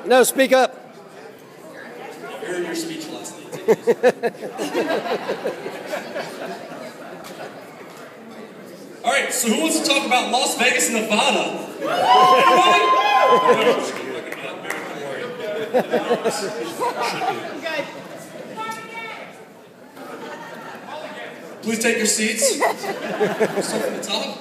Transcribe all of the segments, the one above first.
No, speak up. I heard your speech last night. All right, so who wants to talk about Las Vegas, Nevada? Please take your seats. Start from the top.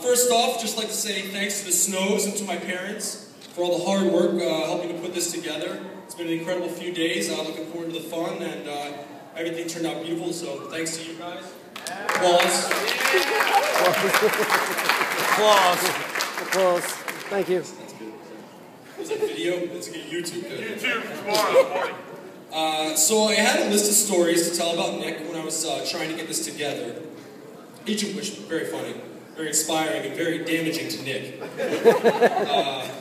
First off, just like to say thanks to the Snows and to my parents for all the hard work helping to put this together. It's been an incredible few days. Looking forward to the fun, and everything turned out beautiful, so thanks to you guys. Applause. Applause. Applause. Thank you. That's good. Is that video? That's good. YouTube. Good. YouTube tomorrow morning. So I had a list of stories to tell about Nick when I was trying to get this together. Each of which were very funny, very inspiring, and very damaging to Nick.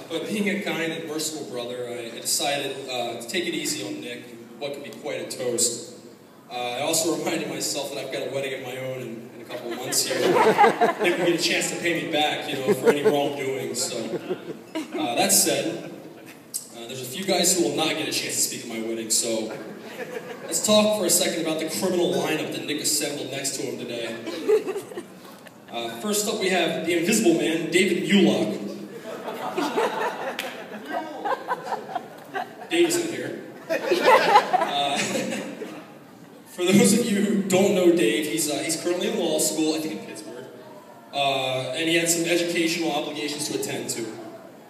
But being a kind and merciful brother, I decided to take it easy on Nick, what could be quite a toast. I also reminded myself that I've got a wedding of my own in a couple of months here. Nick will get a chance to pay me back, for any wrongdoing. So, that said, there's a few guys who will not get a chance to speak at my wedding, so let's talk for a second about the criminal lineup that Nick assembled next to him today. First up, we have the Invisible Man, David Mulock. Dave isn't here. For those of you who don't know Dave, he's currently in law school, I think in Pittsburgh, and he had some educational obligations to attend to.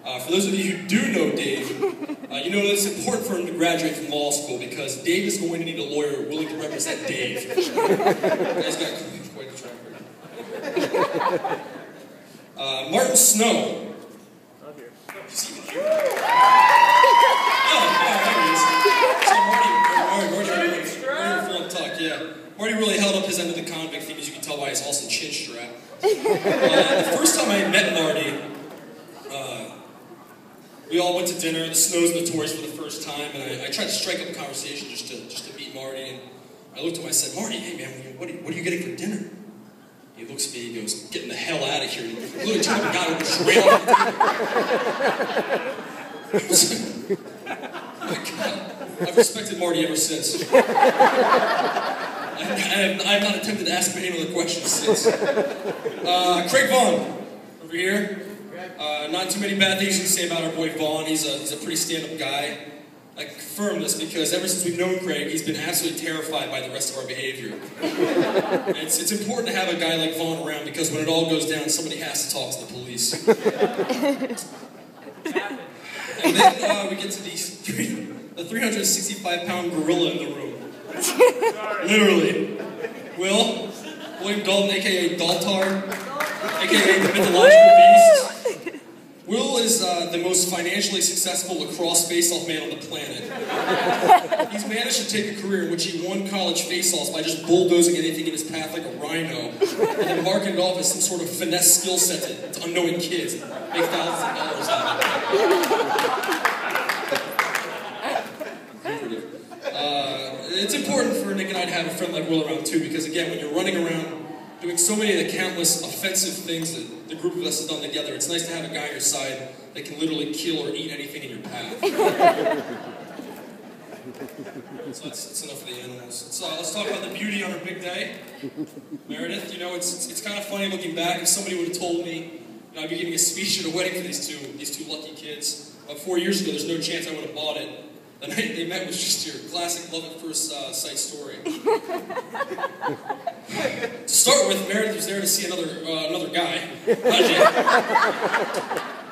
For those of you who do know Dave, you know that it's important for him to graduate from law school because Dave is going to need a lawyer willing to represent Dave. You guys got quite a track record. Martin Snow. He's even here. Marty really held up his end of the convict theme, as you can tell by his awesome chin strap. The first time I met Marty, we all went to dinner, the Snows and the Torres for the first time, and I tried to strike up a conversation just to meet Marty, and I looked at him and I said, Marty, hey man, what are you getting for dinner? He looks at me, he goes, getting the hell out of here. And he literally turned up and got him and just ran off the table. Oh my God. I've respected Marty ever since. I have not attempted to ask him any other questions since. Craig Vaughn, over here. Not too many bad things you can say about our boy Vaughn. He's a pretty stand-up guy. I confirm this because ever since we've known Craig, he's been absolutely terrified by the rest of our behavior. It's important to have a guy like Vaughn around because when it all goes down, somebody has to talk to the police. And then we get to the 365-pound gorilla in the room. Literally. William Dalton, a.k.a. Daltar, a.k.a. the mythological beast. Will is the most financially successful lacrosse face-off man on the planet. He's managed to take a career in which he won college face-offs by just bulldozing anything in his path like a rhino, and then marking it off as some sort of finesse skill set to unknowing kids and make thousands of dollars out of it. It's important for Nick and I to have a friend like Will around too, because again, when you're running around doing so many of the countless offensive things that the group of us has done together, it's nice to have a guy on your side that can literally kill or eat anything in your path. So that's enough of the animals. Let's talk about the beauty on our big day. Meredith, it's kind of funny looking back. If somebody would have told me I'd be giving a speech at a wedding for these two lucky kids 4 years ago, there's no chance I would have bought it. The night they met was just your classic love at first sight story. To start with, Meredith was there to see another guy.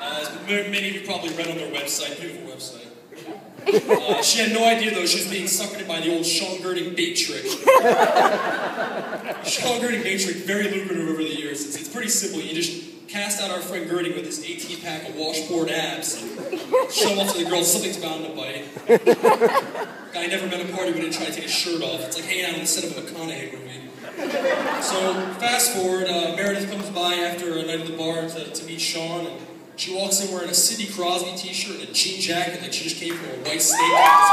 As many of you probably read on their website, beautiful website. She had no idea, though, she was being suckered by the old Sean-girding bait trick. Sean-girding bait trick, very lucrative over the years. It's pretty simple. You just cast out our friend Girding with his 18-pack of washboard abs and show off to the girls something's bound to bite. Guy never met a party when he didn't try to take his shirt off. It's like hanging out on the set of a McConaughey movie. So, fast forward, Meredith comes by after a night at the bar to meet Sean, and she walks in wearing a Sidney Crosby t-shirt and a jean jacket like she just came from a white steakhouse.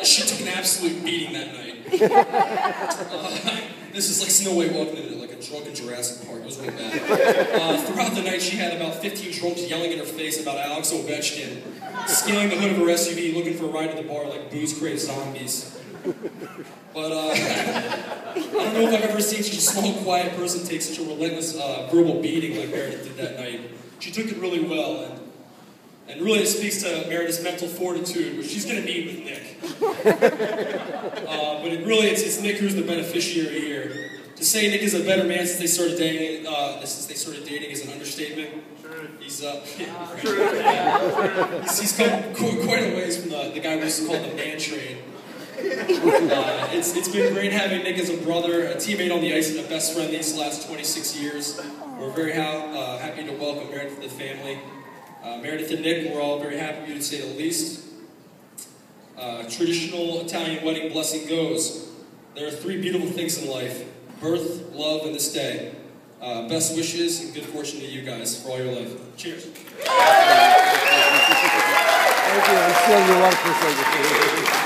She took an absolute beating that night. This is like Snow White walking into like a drunken Jurassic Park. It was really bad. Throughout the night, she had about 15 drunks yelling in her face about Alex Ovechkin, scaling the hood of her SUV, looking for a ride to the bar like booze-crazed zombies. But I don't know if I've ever seen such a small, quiet person take such a relentless verbal beating like Meredith did that night. She took it really well, and really it speaks to Meredith's mental fortitude, which she's going to need with Nick. But it's Nick who's the beneficiary here. To say Nick is a better man since they started dating is an understatement. He's he's come quite a ways from the guy we used to call the man train. It's been great having Nick as a brother, a teammate on the ice, and a best friend these last 26 years. We're very happy to welcome Meredith to the family. Meredith and Nick, we're all very happy for you to say the least. Traditional Italian wedding blessing goes. There are 3 beautiful things in life: birth, love, and this day. Best wishes and good fortune to you guys for all your life. Cheers. Thank you. I'm still your wife for a second.